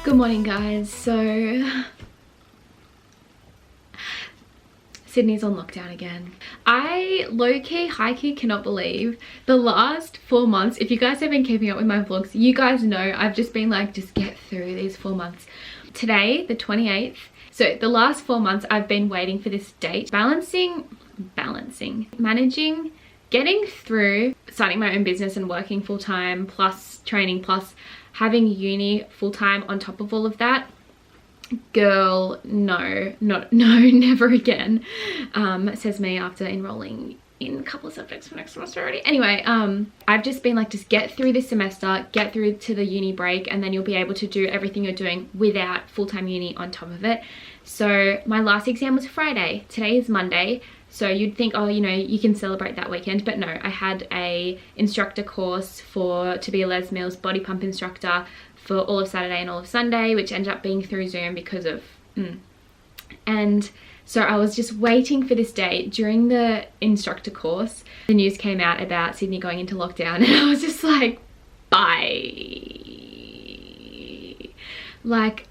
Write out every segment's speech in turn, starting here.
Good morning, guys. So Sydney's on lockdown again. I low-key, high-key cannot believe the last 4 months. If you guys have been keeping up with my vlogs, you guys know I've just been like, just get through these 4 months. Today, the 28th. So the last 4 months I've been waiting for this date. Managing, getting through starting my own business and working full-time, plus training, plus having uni full-time on top of all of that. Girl, no, never again, says me after enrolling in a couple of subjects for next semester already. Anyway, I've just been like, just get through this semester, get through to the uni break, and then you'll be able to do everything you're doing without full-time uni on top of it. So my last exam was Friday. Today is Monday. So you'd think, oh, you know, you can celebrate that weekend, but no, I had a instructor course to be a Les Mills body pump instructor for all of Saturday and all of Sunday, which ended up being through Zoom because of and so I was just waiting for this day. During the instructor course, the news came out about Sydney going into lockdown, and I was just like, bye. Like,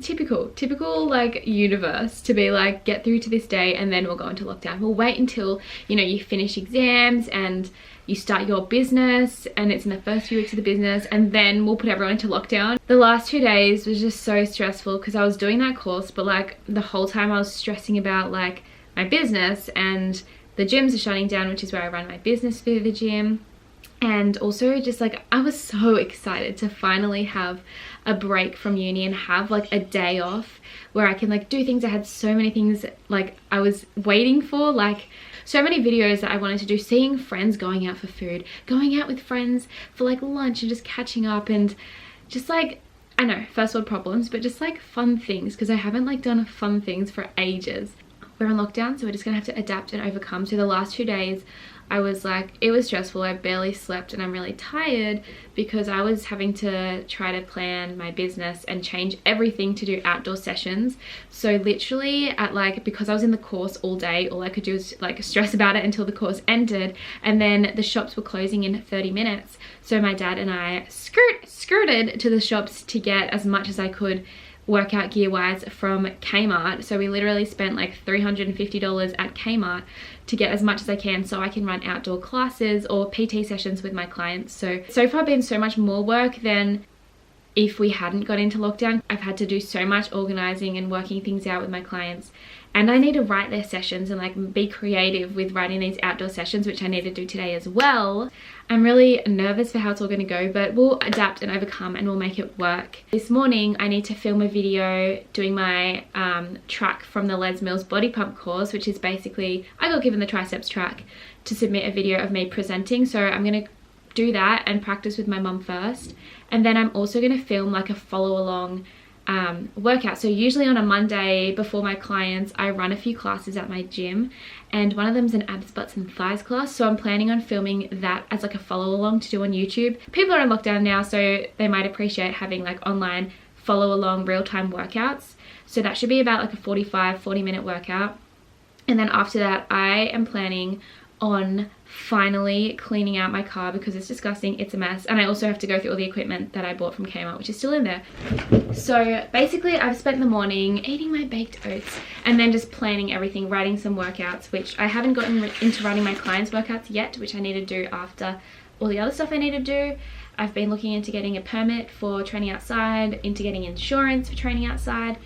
typical like universe to be like, get through to this day and then we'll go into lockdown. We'll wait until, you know, you finish exams and you start your business and it's in the first few weeks of the business, and then we'll put everyone into lockdown. The last 2 days was just so stressful because I was doing that course, but like the whole time I was stressing about like my business, and the gyms are shutting down, which is where I run my business through the gym. And also just like, I was so excited to finally have a break from uni and have like a day off where I can like do things. I had so many things like I was waiting for, like so many videos that I wanted to do, seeing friends going out for food, going out with friends for like lunch and just catching up, and just like, I know, first world problems, but just like fun things, because I haven't like done fun things for ages. We're in lockdown, so we're just gonna have to adapt and overcome. So the last 2 days I was like, it was stressful. I barely slept and I'm really tired because I was having to try to plan my business and change everything to do outdoor sessions. So literally at like, because I was in the course all day, all I could do was like stress about it until the course ended, and then the shops were closing in 30 minutes. So my dad and I skirted to the shops to get as much as I could workout gear wise from Kmart. So we literally spent like $350 at Kmart to get as much as I can so I can run outdoor classes or PT sessions with my clients. So far been so much more work than if we hadn't got into lockdown. I've had to do so much organizing and working things out with my clients, and I need to write their sessions and like be creative with writing these outdoor sessions, which I need to do today as well. I'm really nervous for how it's all going to go, but we'll adapt and overcome and we'll make it work. This morning I need to film a video doing my track from the Les Mills body pump course, which is basically, I got given the triceps track to submit a video of me presenting. So I'm going to do that and practice with my mum first, and then I'm also going to film like a follow along workout. So usually on a Monday before my clients, I run a few classes at my gym, and one of them's an abs, butts and thighs class. So I'm planning on filming that as like a follow along to do on YouTube. People are in lockdown now, so they might appreciate having like online follow along real-time workouts. So that should be about like a 40 minute workout. And then after that, I am planning on finally cleaning out my car because it's disgusting, it's a mess, and I also have to go through all the equipment that I bought from Kmart, which is still in there. So basically I've spent the morning eating my baked oats and then just planning everything, writing some workouts, which I haven't gotten into writing my clients' workouts yet, which I need to do after all the other stuff I need to do. I've been looking into getting a permit for training outside, into getting insurance for training outside,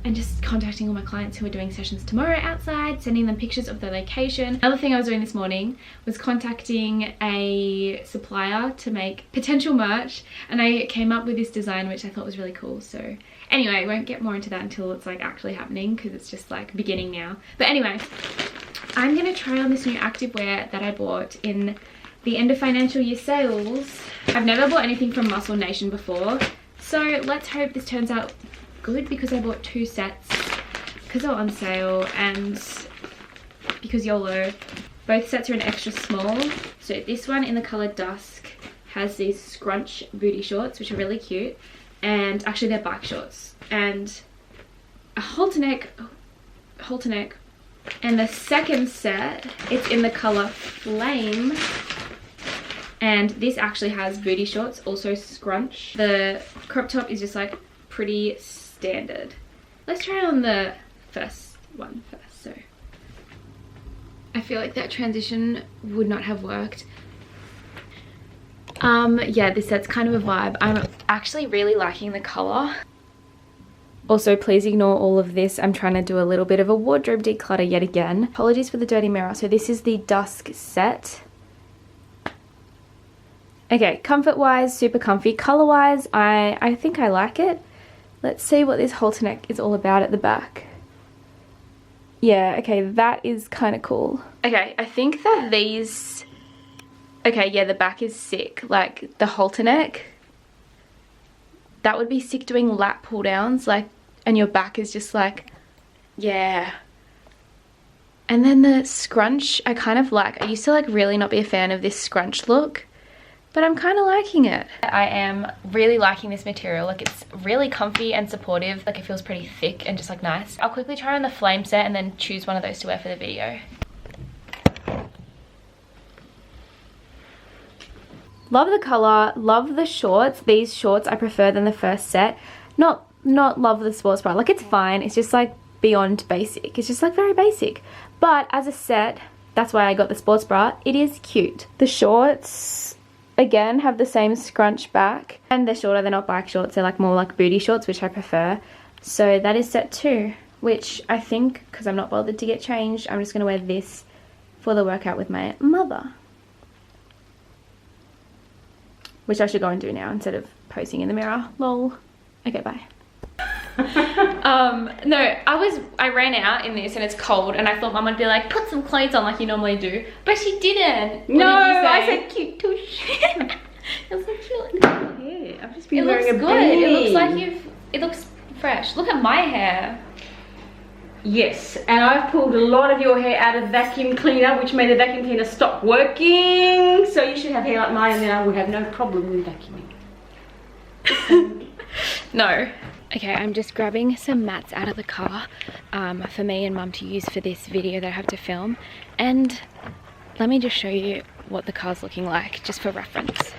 and just contacting all my clients who are doing sessions tomorrow outside, sending them pictures of the location. Another thing I was doing this morning was contacting a supplier to make potential merch, and I came up with this design which I thought was really cool. So anyway, I won't get more into that until it's like actually happening, because it's just like beginning now. But anyway, I'm gonna try on this new activewear that I bought in the end of financial year sales. I've never bought anything from Muscle Nation before, so let's hope this turns out good, because I bought 2 sets because they're on sale and because YOLO. Both sets are an extra small. So this one in the color Dusk has these scrunch booty shorts, which are really cute, and actually they're bike shorts, and a halter neck. And the second set, it's in the color Flame, And this actually has booty shorts, also scrunch. The crop top is just like pretty standard. Let's try on the first one first. So I feel like that transition would not have worked. Yeah, this set's kind of a vibe. I'm actually really liking the color. Also, please ignore all of this. I'm trying to do a little bit of a wardrobe declutter yet again. Apologies for the dirty mirror. So this is the dusk set. Okay, comfort-wise, super comfy. Color-wise, I think I like it. Let's see what this halter neck is all about at the back. Yeah, okay, that is kind of cool. Okay, I think that these... Okay, yeah, the back is sick. Like, the halter neck, that would be sick doing lat pull downs, like, and your back is just like, yeah. And then the scrunch, I kind of like. I used to like really not be a fan of this scrunch look, but I'm kind of liking it. I am really liking this material. Like, it's really comfy and supportive. Like, it feels pretty thick and just like nice. I'll quickly try on the flame set and then choose one of those to wear for the video. Love the color, love the shorts. These shorts I prefer than the first set. Not love the sports bra. Like, it's fine. It's just like beyond basic. It's just like very basic. But as a set, that's why I got the sports bra. It is cute. The shorts, again, have the same scrunch back. And they're shorter. They're not bike shorts. They're like more like booty shorts, which I prefer. So that is set 2, which I think, because I'm not bothered to get changed, I'm just going to wear this for the workout with my mother. Which I should go and do now instead of posing in the mirror. Lol. Okay, bye. No, I ran out in this and it's cold and I thought Mum would be like, put some clothes on like you normally do. But she didn't. No, I said cute tush. It was so cute. Yeah, I've just been wearing a good. beanie. It looks like it looks fresh. Look at my hair. Yes, and I've pulled a lot of your hair out of vacuum cleaner, which made the vacuum cleaner stop working. So you should have hair like mine and then I would have no problem with vacuuming. No. Okay, I'm just grabbing some mats out of the car for me and Mum to use for this video that I have to film. And let me just show you what the car's looking like, just for reference.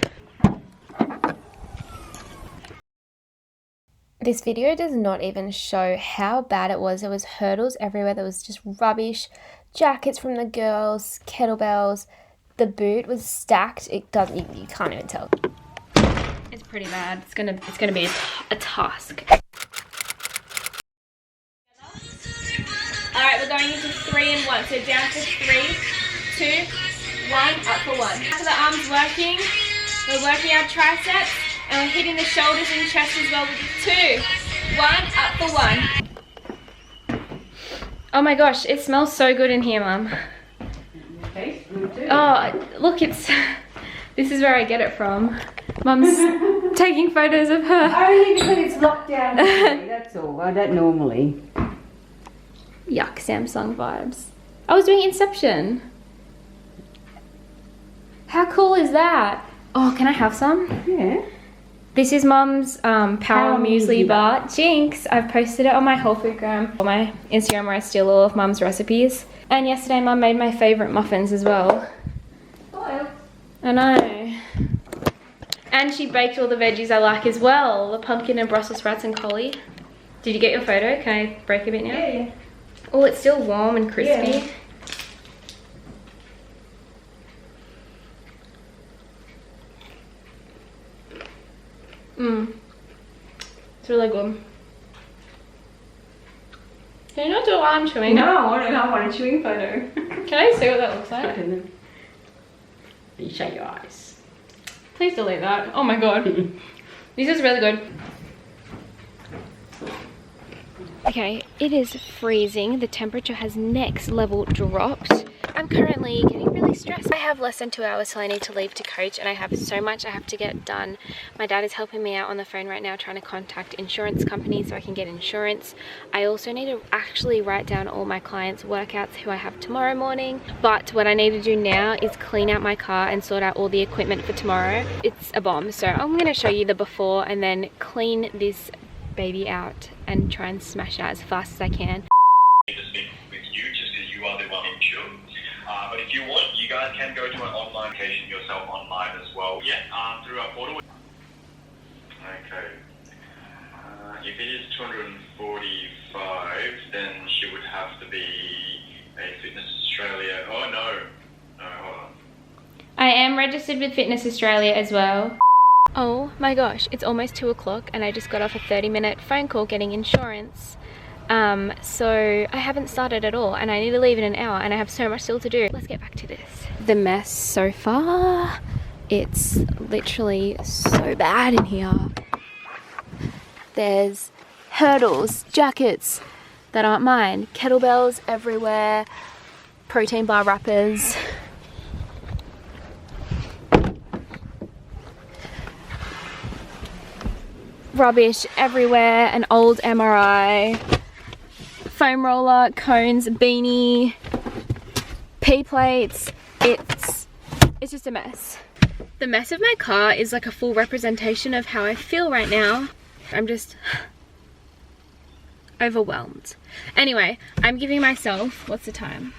This video does not even show how bad it was. There was hurdles everywhere. There was just rubbish, jackets from the girls, kettlebells. The boot was stacked. It doesn't. You can't even tell. It's pretty bad. It's gonna be a task. All right, we're going into 3 and 1. So down to 3, 2, 1, up for 1. Back of the arms working. We're working our triceps. And we're hitting the shoulders and chest as well with 2, 1, up for 1. Oh my gosh, it smells so good in here, Mum. Oh, look, this is where I get it from. Mum's taking photos of her. Only because it's locked down today, that's all. I don't normally. Yuck, Samsung vibes. I was doing Inception. How cool is that? Oh, can I have some? Yeah. This is Mum's Power Muesli Bar. Jinx! I've posted it on my whole food gram, on my Instagram where I steal all of Mum's recipes. And yesterday Mum made my favourite muffins as well. Hello. I know. And she baked all the veggies I like as well. The pumpkin and Brussels sprouts and collie. Did you get your photo? Can I break a bit now? Yeah. Oh, it's still warm and crispy. Yeah. It's really good. Can you not do it while I'm chewing? No, I don't want a chewing photo. Can I see what that looks like? I don't know. You shut your eyes. Please delete that. Oh my god. This is really good. Okay, it is freezing. The temperature has next level dropped. I'm currently getting really stressed. I have less than 2 hours till I need to leave to coach and I have so much I have to get done. My dad is helping me out on the phone right now trying to contact insurance companies so I can get insurance. I also need to actually write down all my clients' workouts who I have tomorrow morning. But what I need to do now is clean out my car and sort out all the equipment for tomorrow. It's a bomb. So I'm going to show you the before and then clean this baby out and try and smash out as fast as I can. To speak with you just because you are the one insured. But if If you want, you guys can go to an online application yourself online as well. Yeah, through our portal. Okay. If it is 245, then she would have to be a Fitness Australia. Oh no. No, hold on. I am registered with Fitness Australia as well. Oh my gosh, it's almost 2 o'clock and I just got off a 30-minute phone call getting insurance. So I haven't started at all and I need to leave in an hour and I have so much still to do. Let's get back to this. The mess so far, it's literally so bad in here. There's hurdles, jackets that aren't mine, kettlebells everywhere, protein bar wrappers. Rubbish everywhere, an old MRI, foam roller, cones, beanie, P-plates. It's just a mess. The mess of my car is like a full representation of how I feel right now. I'm just overwhelmed. Anyway, I'm giving myself, what's the time?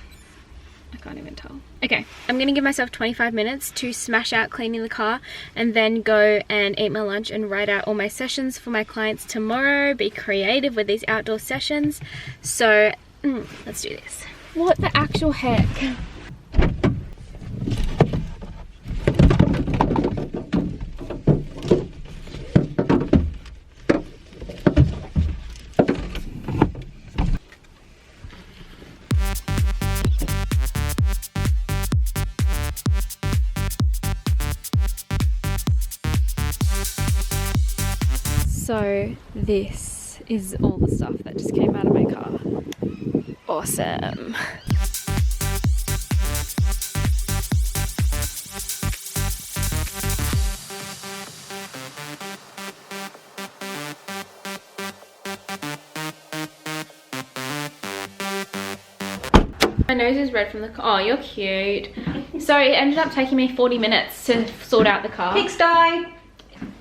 I can't even tell. Okay, I'm gonna give myself 25 minutes to smash out cleaning the car and then go and eat my lunch and write out all my sessions for my clients tomorrow. Be creative with these outdoor sessions. So, let's do this. What the actual heck? So this is all the stuff that just came out of my car. Awesome. My nose is red from the car. Oh, you're cute. Sorry, it ended up taking me 40 minutes to sort out the car. Pigsty!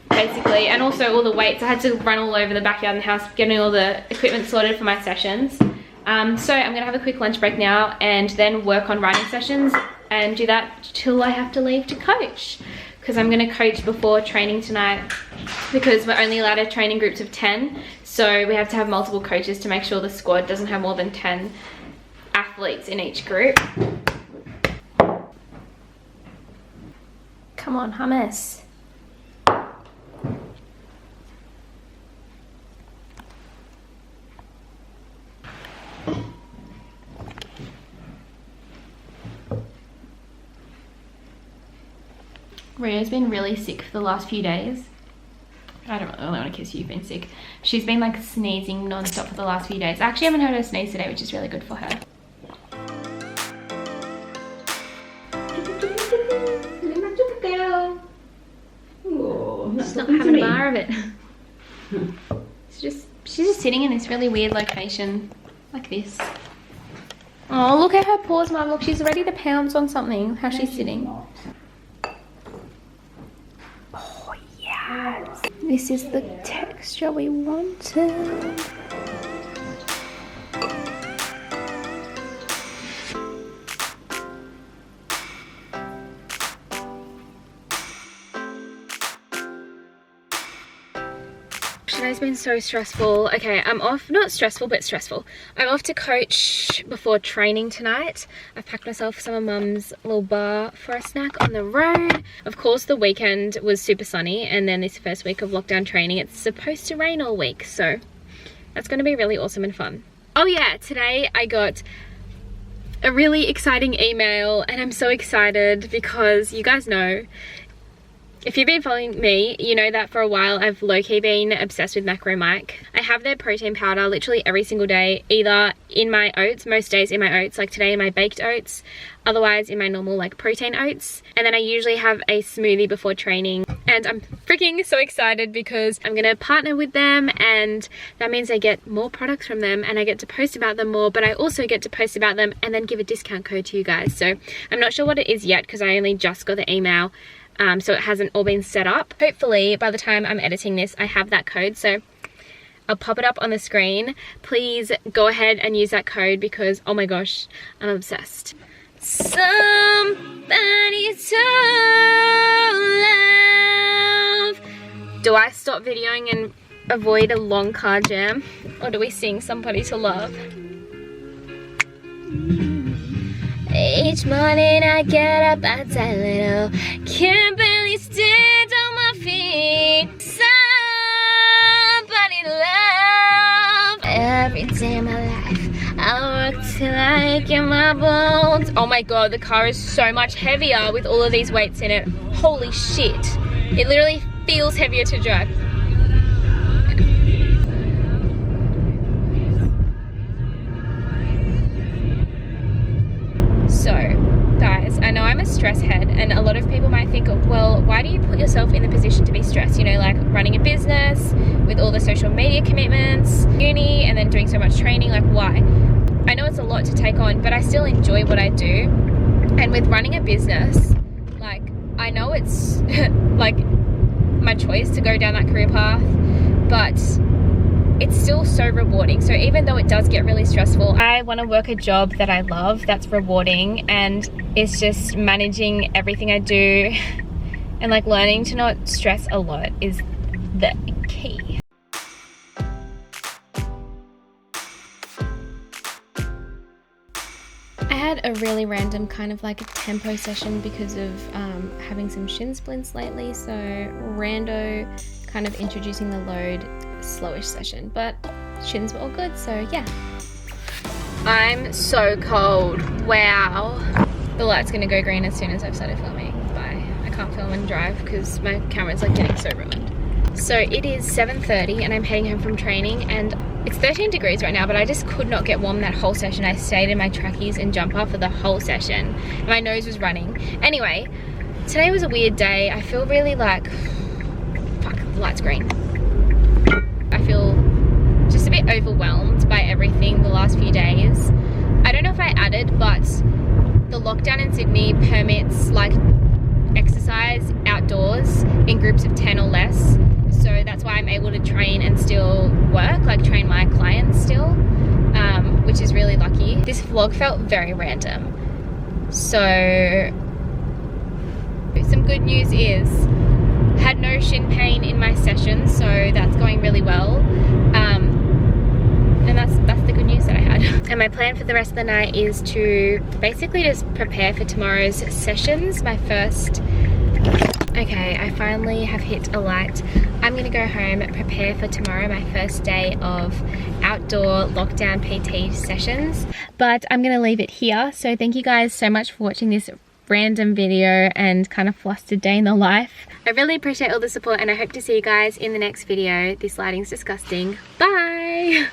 Basically, and also all the weights. I had to run all over the backyard and the house getting all the equipment sorted for my sessions. So I'm gonna have a quick lunch break now and then work on writing sessions and do that till I have to leave to coach, because I'm gonna coach before training tonight because we're only allowed to train in groups of 10, so we have to have multiple coaches to make sure the squad doesn't have more than 10 athletes in each group. Come on, hummus. Ria's been really sick for the last few days. I don't really want to kiss you, you've been sick. She's been like sneezing non-stop for the last few days. I actually haven't heard her sneeze today, which is really good for her. She's not having a bar of it. She's just sitting in this really weird location like this. Oh, look at her paws, Mum. Look, she's ready to pounce on something. How she's sitting. Oh, yes. This is the texture we wanted. Today's been so stressful. Okay, I'm off, not stressful, but stressful. I'm off to coach before training tonight. I've packed myself some of Mum's little bar for a snack on the road. Of course, the weekend was super sunny, and then this first week of lockdown training, it's supposed to rain all week, so that's gonna be really awesome and fun. Oh yeah, today I got a really exciting email, and I'm so excited because you guys know, if you've been following me, you know that for a while I've low-key been obsessed with Macro Mike. I have their protein powder literally every single day, either in my oats, most days in my oats, like today in my baked oats, otherwise in my normal like protein oats. And then I usually have a smoothie before training. And I'm freaking so excited because I'm gonna partner with them, and that means I get more products from them and I get to post about them more, but I also get to post about them and then give a discount code to you guys. So I'm not sure what it is yet because I only just got the email. So it hasn't all been set up. Hopefully by the time I'm editing this, I have that code, so I'll pop it up on the screen. Please go ahead and use that code because, oh my gosh, I'm obsessed. somebody to love. Do I stop videoing and avoid a long car jam? Or do we sing somebody to love? Each morning I get up, I die little, can't barely stand on my feet. Somebody to love. Every day of my life I work till I get my bones. Oh my god, the car is so much heavier with all of these weights in it. Holy shit. It literally feels heavier to drive. So, guys, I know I'm a stress head, and a lot of people might think, well, why do you put yourself in the position to be stressed? You know, like running a business with all the social media commitments, uni, and then doing so much training, like why? I know it's a lot to take on, but I still enjoy what I do. And with running a business, like, I know it's like my choice to go down that career path, but it's still so rewarding. So even though it does get really stressful, I want to work a job that I love, that's rewarding, and it's just managing everything I do and like learning to not stress a lot is the key. I had a really random kind of like a tempo session because of having some shin splints lately, so rando kind of introducing the load, slowish session, but shins were all good, so yeah. I'm so cold, wow. The light's gonna go green as soon as I've started filming. Bye. I can't film and drive because my camera's like getting so ruined. So it is 7:30 and I'm heading home from training, and it's 13 degrees right now, but I just could not get warm that whole session. I stayed in my trackies and jumper for the whole session. My nose was running. Anyway, today was a weird day. I feel really like, fuck, the light's green. I feel just a bit overwhelmed by everything the last few days. I don't know if I added, but the lockdown in Sydney permits like exercise outdoors in groups of 10 or less. So that's why I'm able to train and still work, like train my clients still, which is really lucky. This vlog felt very random. So some good news is had no shin pain in my session, so that's going really well. And that's the good news that I had. And my plan for the rest of the night is to basically just prepare for tomorrow's sessions. My first, okay, I finally have hit a light. I'm gonna go home, prepare for tomorrow, my first day of outdoor lockdown PT sessions. But I'm gonna leave it here. So thank you guys so much for watching this random video and kind of flustered day in the life. I really appreciate all the support, and I hope to see you guys in the next video. This lighting's disgusting. Bye!